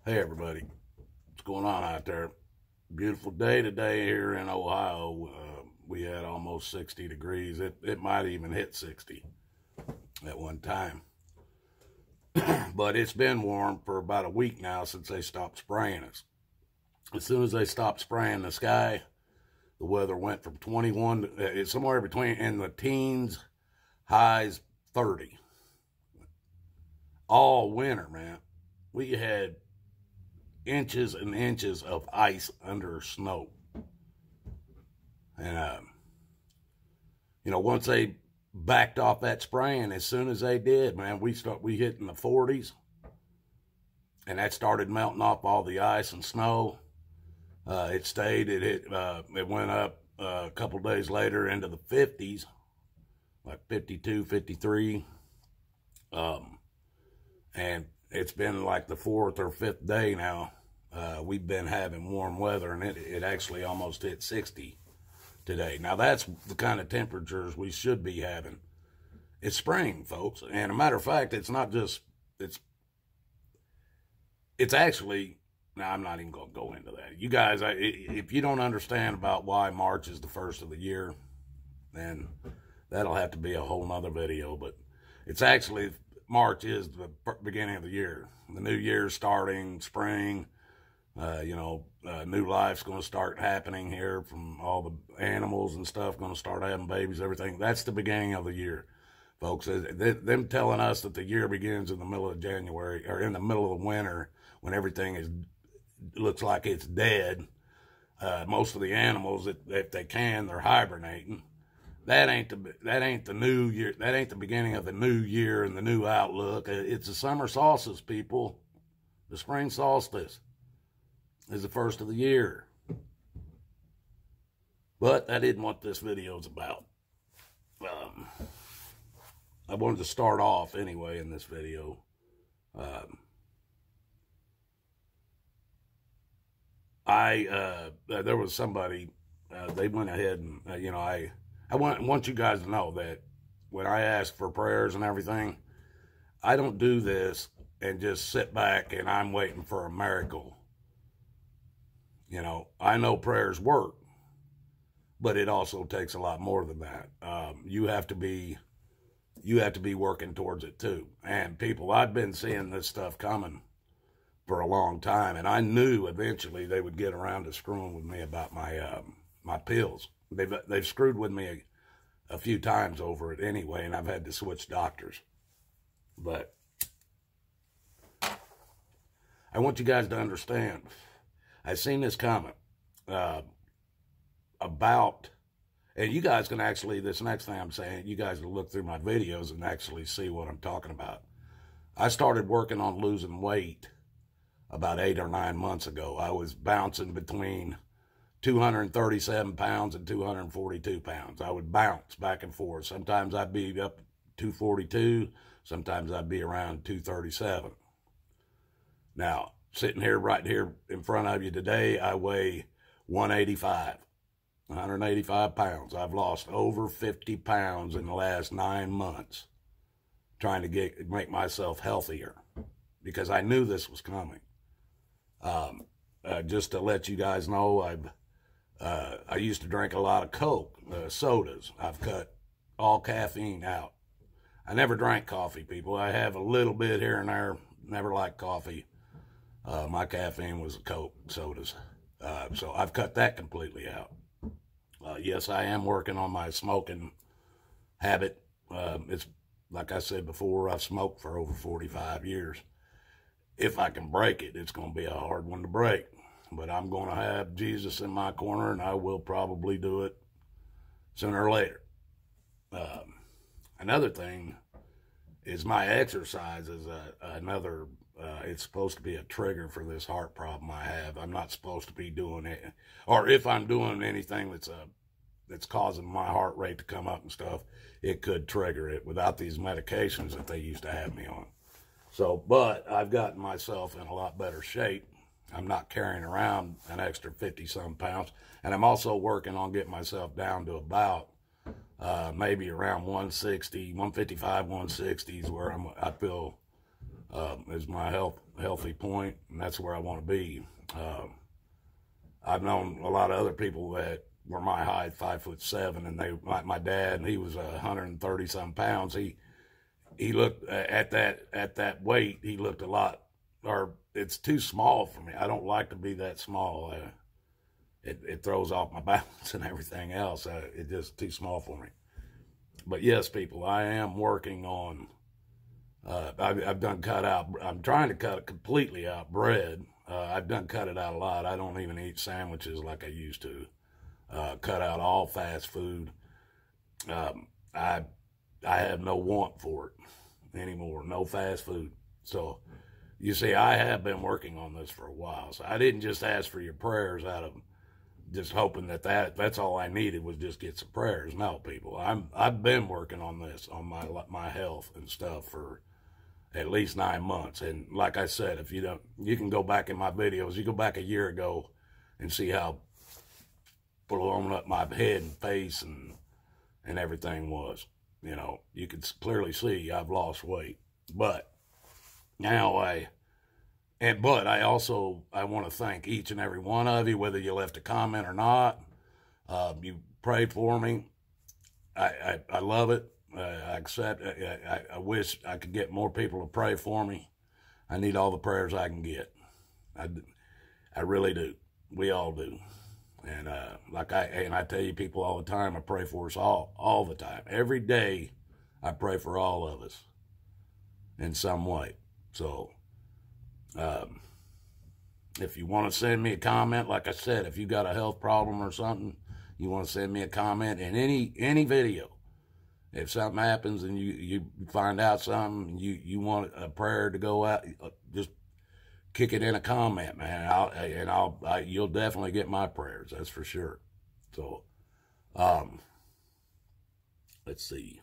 Hey everybody, what's going on out there? Beautiful day today here in Ohio. We had almost 60 degrees. It might even hit 60 at one time. But it's been warm for about a week now since they stopped spraying us. As soon as they stopped spraying the sky, the weather went from 21 to somewhere between in the teens, highs 30. All winter, man. We had inches and inches of ice under snow. And, once they backed off that spraying, as soon as they did, man, we hit in the 40s. And that started melting off all the ice and snow. It stayed, it went up a couple days later into the 50s, like 52, 53. And it's been like the 4th or 5th day now. We've been having warm weather, and it actually almost hit 60 today. Now, that's the kind of temperatures we should be having. It's spring, folks. And a matter of fact, it's not just, it's actually, now I'm not even going to go into that. You guys, if you don't understand about why March is the first of the year, then that'll have to be a whole nother video. But it's actually, March is the beginning of the year. The new year's starting, spring. New life's going to start happening here from all the animals and stuff, going to start having babies, everything. That's the beginning of the year, folks. Them telling us that the year begins in the middle of January, or in the middle of the winter, when everything looks like it's dead. Most of the animals, if they can, they're hibernating. That ain't the new year. That ain't the beginning of the new year and the new outlook. It's the summer solstice, people. The spring solstice is the first of the year. But that isn't what this video is about. I wanted to start off anyway in this video. There was somebody, they went ahead and, I want you guys to know that when I ask for prayers and everything, I don't do this and just sit back and I'm waiting for a miracle. I know prayers work, but it also takes a lot more than that. You have to be working towards it too. And people, I've been seeing this stuff coming for a long time, and I knew eventually they would get around to screwing with me about my pills. They've screwed with me a few times over it anyway, and I've had to switch doctors. But I want you guys to understand, I've seen this comment about, and you guys can actually, this next thing I'm saying, you guys will look through my videos and actually see what I'm talking about. I started working on losing weight about 8 or 9 months ago. I was bouncing between 237 pounds and 242 pounds. I would bounce back and forth. Sometimes I'd be up 242. Sometimes I'd be around 237. Now, sitting here right here in front of you today, I weigh 185 pounds. I've lost over 50 pounds in the last 9 months trying to make myself healthier because I knew this was coming. Just to let you guys know, I used to drink a lot of Coke, sodas. I've cut all caffeine out. I never drank coffee, people. I have a little bit here and there. Never liked coffee. My caffeine was Coke sodas. So I've cut that completely out. Yes, I am working on my smoking habit. It's like I said before, I've smoked for over 45 years. If I can break it, it's going to be a hard one to break. But I'm going to have Jesus in my corner, and I will probably do it sooner or later. Another thing is my exercise is another, it's supposed to be a trigger for this heart problem I have. I'm not supposed to be doing it. Or if I'm doing anything that's causing my heart rate to come up and stuff, it could trigger it without these medications that they used to have me on. So, but I've gotten myself in a lot better shape. I'm not carrying around an extra 50-some pounds. And I'm also working on getting myself down to about maybe around 160, 155, 160s, where I feel is my healthy point, and that's where I want to be. I've known a lot of other people that were my height, 5'7", and my dad, he was 130 some pounds. He looked at that weight, he looked a lot, or it's too small for me. I don't like to be that small. It throws off my balance and everything else. It's just too small for me. But yes, people, I am working on, I've done cut out, I'm trying to cut it completely out bread. I've done cut it out a lot. I don't even eat sandwiches like I used to. Cut out all fast food. I have no want for it anymore. No fast food. So, you see, I have been working on this for a while. So I didn't just ask for your prayers out of just hoping that's all I needed was just get some prayers. No, people, I've been working on this, on my health and stuff for at least 9 months. And like I said, if you don't, you can go back in my videos. You go back a year ago and see how blown up my head and face and everything was. You know, you could clearly see I've lost weight. But now I want to thank each and every one of you, whether you left a comment or not. You prayed for me. I love it. I accept. I wish I could get more people to pray for me. I need all the prayers I can get. I really do. We all do. And I tell you people all the time, I pray for us all the time. Every day, I pray for all of us in some way. So, if you want to send me a comment, like I said, if you got a health problem or something, you want to send me a comment in any video. If something happens and you find out something, you want a prayer to go out, just kick it in a comment, man. You'll definitely get my prayers. That's for sure. So, let's see.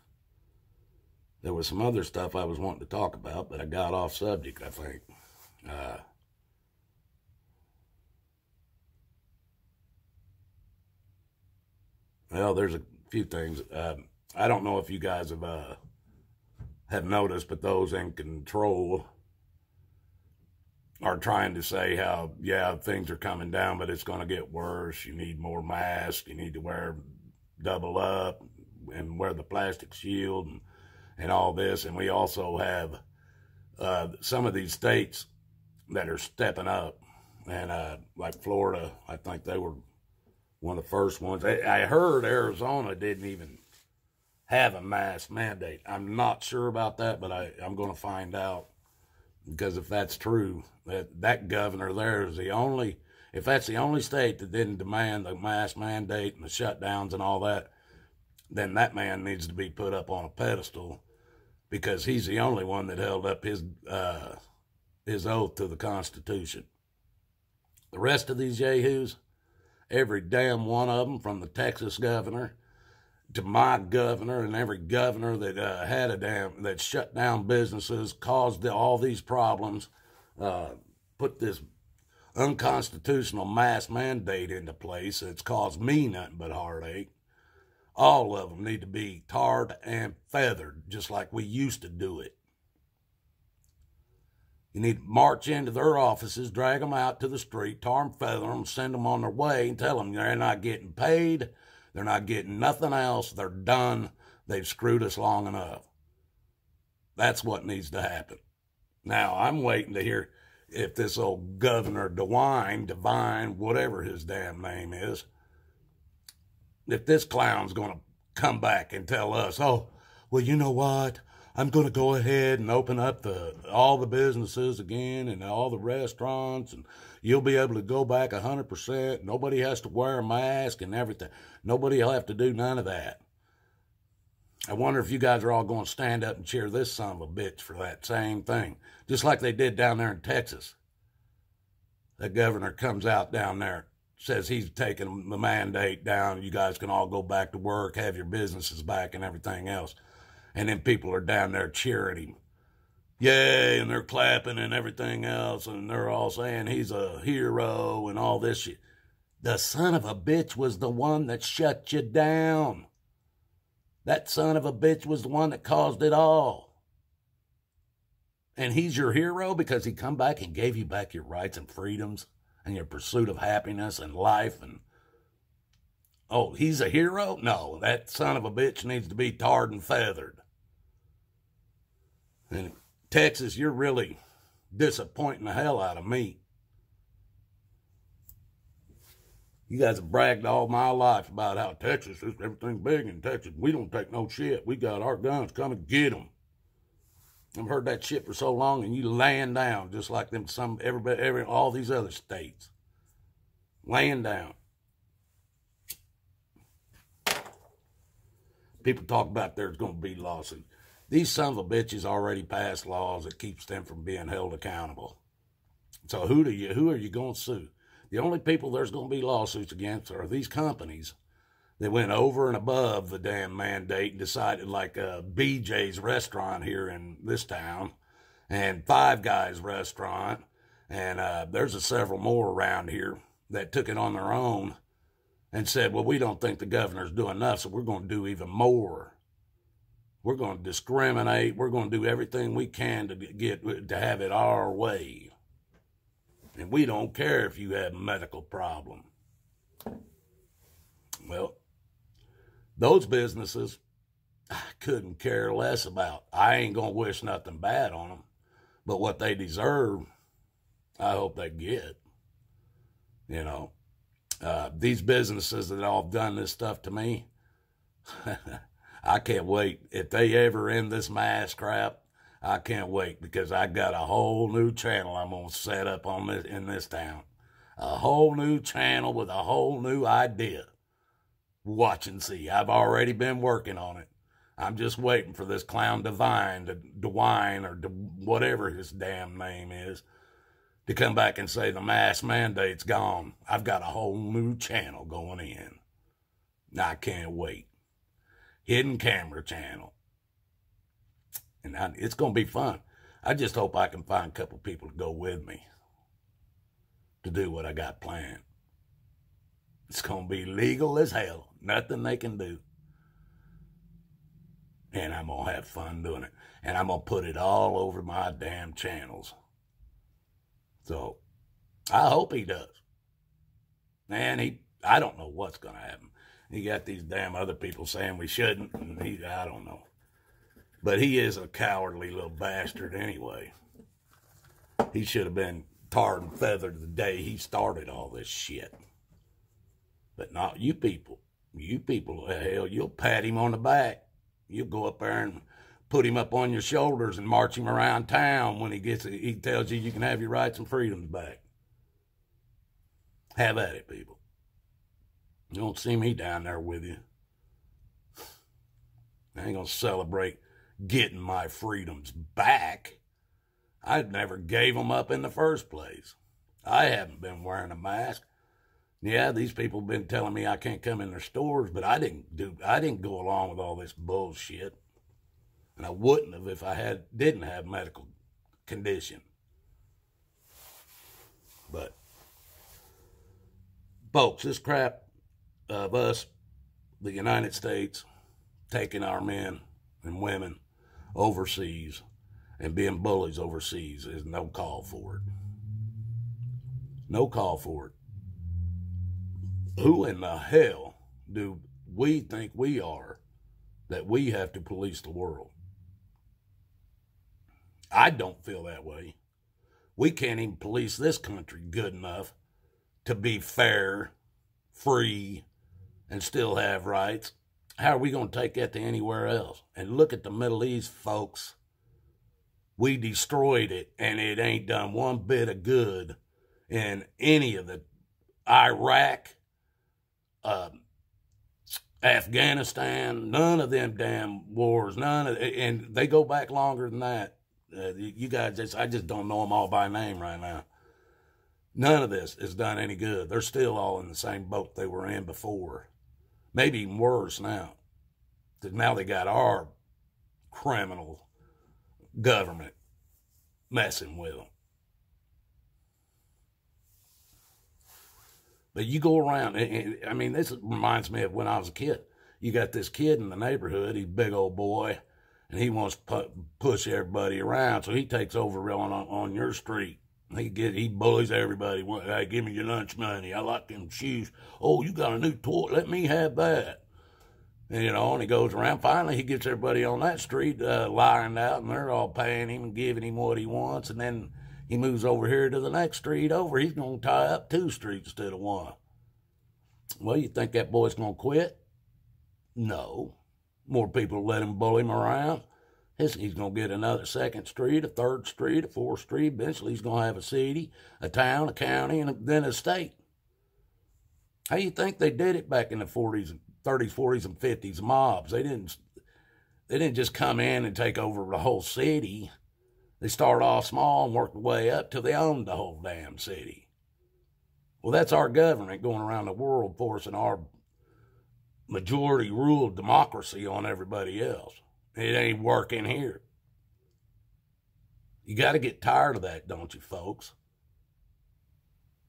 There was some other stuff I was wanting to talk about, but I got off subject, I think. Well, there's a few things. I don't know if you guys have noticed, but those in control are trying to say how, yeah, things are coming down, but it's going to get worse. You need more masks. You need to double up and wear the plastic shield and all this. And we also have some of these states that are stepping up. And like Florida, I think they were one of the first ones. I heard Arizona didn't even have a mask mandate. I'm not sure about that, but I'm going to find out. Because if that's true, that governor there is if that's the only state that didn't demand the mask mandate and the shutdowns and all that, then that man needs to be put up on a pedestal, because he's the only one that held up his oath to the Constitution. The rest of these yahoos, every damn one of them, from the Texas governor to my governor and every governor that that shut down businesses, caused all these problems, put this unconstitutional mask mandate into place that's caused me nothing but heartache. All of them need to be tarred and feathered, just like we used to do it. You need to march into their offices, drag them out to the street, tar them, feather them, send them on their way, and tell them they're not getting paid. They're not getting nothing else. They're done. They've screwed us long enough. That's what needs to happen. Now, I'm waiting to hear if this old Governor Devine, whatever his damn name is, if this clown's going to come back and tell us, oh, well, you know what? I'm going to go ahead and open up all the businesses again and all the restaurants, and you'll be able to go back 100%. Nobody has to wear a mask and everything. Nobody will have to do none of that. I wonder if you guys are all going to stand up and cheer this son of a bitch for that same thing, just like they did down there in Texas. The governor comes out down there, says he's taking the mandate down. You guys can all go back to work, have your businesses back and everything else. And then people are down there cheering him. Yay, and they're clapping and everything else, and they're all saying he's a hero and all this shit. The son of a bitch was the one that shut you down. That son of a bitch was the one that caused it all. And he's your hero because he come back and gave you back your rights and freedoms and your pursuit of happiness and life. And oh, he's a hero? No, that son of a bitch needs to be tarred and feathered. And Texas, you're really disappointing the hell out of me. You guys have bragged all my life about how Texas is everything big in Texas. We don't take no shit. We got our guns. Come and get them. I've heard that shit for so long, and you laying down just like them. All these other states laying down. People talk about there's going to be lawsuits. These sons of bitches already passed laws that keeps them from being held accountable. So who are you going to sue? The only people there's going to be lawsuits against are these companies that went over and above the damn mandate and decided, like BJ's restaurant here in this town and Five Guys restaurant, and there's several more around here that took it on their own and said, well, we don't think the governor's doing enough, so we're going to do even more. We're going to discriminate. We're going to do everything we can to have it our way. And we don't care if you have a medical problem. Well, those businesses, I couldn't care less about. I ain't going to wish nothing bad on them. But what they deserve, I hope they get. You know, these businesses that all have done this stuff to me, I can't wait. If they ever end this mask crap, I can't wait, because I got a whole new channel I'm going to set up in this town. A whole new channel with a whole new idea. Watch and see. I've already been working on it. I'm just waiting for this clown DeWine, or whatever his damn name is, to come back and say the mask mandate's gone. I've got a whole new channel going in. I can't wait. Hidden camera channel. And it's going to be fun. I just hope I can find a couple people to go with me to do what I got planned. It's going to be legal as hell. Nothing they can do. And I'm going to have fun doing it. And I'm going to put it all over my damn channels. So, I hope he does. Man, I don't know what's going to happen. He got these damn other people saying we shouldn't. And I don't know. But he is a cowardly little bastard anyway. He should have been tarred and feathered the day he started all this shit. But not you people. You people, hell, you'll pat him on the back. You'll go up there and put him up on your shoulders and march him around town when he tells you can have your rights and freedoms back. Have at it, people. You don't see me down there with you. I ain't going to celebrate getting my freedoms back. I never gave them up in the first place. I haven't been wearing a mask. Yeah, these people have been telling me I can't come in their stores, but I didn't go along with all this bullshit. And I wouldn't have if I didn't have medical condition. But folks, this crap of us, the United States, taking our men and women overseas and being bullies overseas is no call for it. No call for it. Who in the hell do we think we are that we have to police the world? I don't feel that way. We can't even police this country good enough to be fair, free, and still have rights. How are we going to take that to anywhere else? And look at the Middle East, folks. We destroyed it, and it ain't done one bit of good in any of the Iraq, Afghanistan, none of them damn wars, and they go back longer than that. You guys, I just don't know them all by name right now. None of this has done any good. They're still all in the same boat they were in before. Maybe even worse now. Because now they got our criminal government messing with them. But you go around, I mean, this reminds me of when I was a kid. You got this kid in the neighborhood, he's a big old boy, and he wants to push everybody around, so he takes over on your street. He bullies everybody. Hey, give me your lunch money. I like them shoes. Oh, you got a new toy? Let me have that. And, and he goes around. Finally, he gets everybody on that street lying out, and they're all paying him and giving him what he wants. And then he moves over here to the next street over. He's going to tie up 2 streets instead of 1. Well, you think that boy's going to quit? No. More people let him bully him around. He's going to get another 2nd street, a 3rd street, a 4th street. Eventually, he's going to have a city, a town, a county, and then a state. How you think they did it back in the 40s, 30s, 40s, and 50s? Mobs. They didn't just come in and take over the whole city. They started off small and worked their way up till they owned the whole damn city. Well, that's our government going around the world forcing our majority rule democracy on everybody else. It ain't working here. You got to get tired of that, don't you, folks?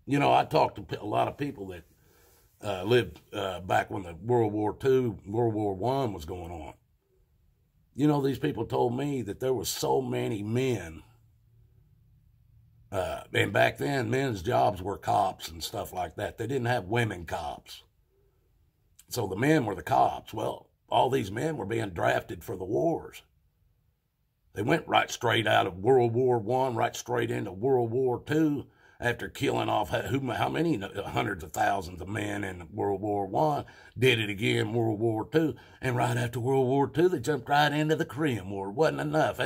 I talked to a lot of people that lived back when the World War II, World War I was going on. These people told me that there was so many men, and back then, men's jobs were cops and stuff like that. They didn't have women cops. So the men were the cops. Well, all these men were being drafted for the wars. They went right straight out of World War I, right straight into World War II, after killing off how many hundreds of thousands of men in World War I, did it again in World War II, and right after World War II, they jumped right into the Korean War. It wasn't enough.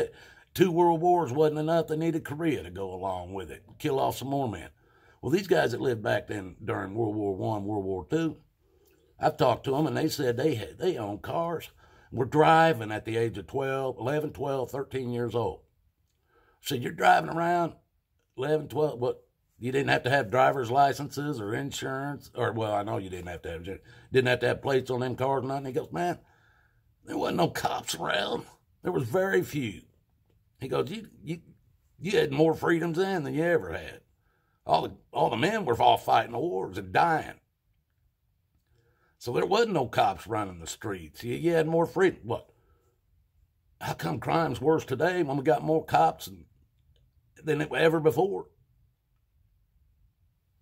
2 world wars wasn't enough. They needed Korea to go along with it, kill off some more men. Well, these guys that lived back then during World War I, World War II, I've talked to them, and they said they own cars. We're driving at the age of 11, 12, 13 years old. So you're driving around 11, 12, what? You didn't have to have driver's licenses or insurance, well, I know you didn't have to have plates on them cars and nothing. He goes, man, there wasn't no cops around. There was very few. He goes, you had more freedoms then than you ever had. All the men were all fighting the wars and dying. So there wasn't no cops running the streets. You had more freedom. What? How come crime's worse today when we got more cops than ever before?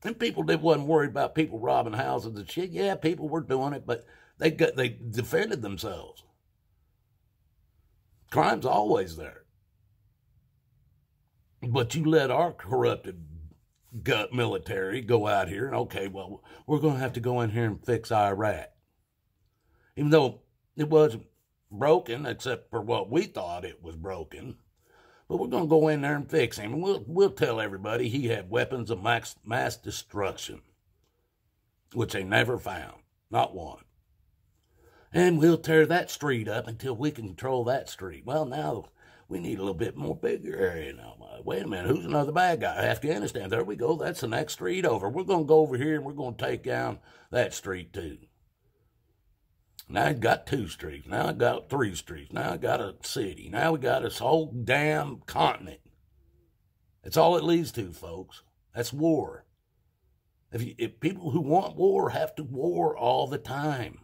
And people that wasn't worried about people robbing houses and shit. Yeah, people were doing it, but they defended themselves. Crime's always there. But you let our corrupted gut military go out here and, okay, well, we're going to have to go in here and fix Iraq. Even though it wasn't broken, except for what we thought it was broken. But we're going to go in there and fix him. And we'll tell everybody he had weapons of mass destruction, which they never found. Not one. And we'll tear that street up until we can control that street. Well, now we need a little bit more bigger area now. Wait a minute, who's another bad guy? Afghanistan. There we go. That's the next street over. We're going to go over here and we're going to take down that street too. Now I got 2 streets. Now I got 3 streets. Now I got a city. Now we got this whole damn continent. That's all it leads to, folks. That's war. If people who want war have to war all the time,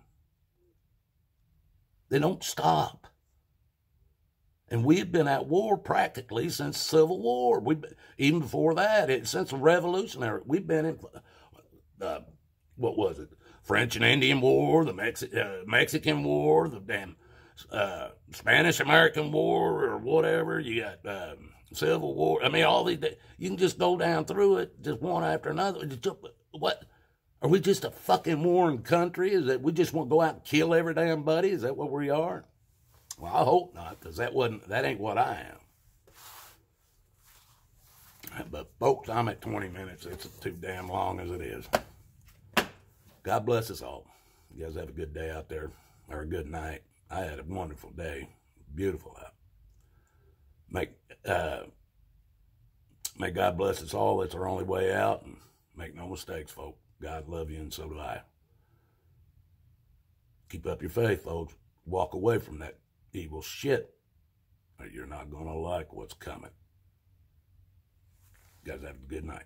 they don't stop. And we have been at war practically since Civil War. Even before that, since the Revolutionary, we've been in, what was it? French and Indian War, the Mexican War, the damn Spanish-American War, or whatever. You got Civil War. I mean, all these. You can just go down through it, just one after another. What? Are we just a fucking warring country? Is that we just want to go out and kill every damn buddy? Is that what we are? Well, I hope not, because that ain't what I am. But folks, I'm at 20 minutes. It's too damn long as it is. God bless us all. You guys have a good day out there, or a good night. I had a wonderful day. Beautiful out. May God bless us all. That's our only way out. And make no mistakes, folks. God love you, and so do I. Keep up your faith, folks. Walk away from that evil shit, or you're not going to like what's coming. You guys have a good night.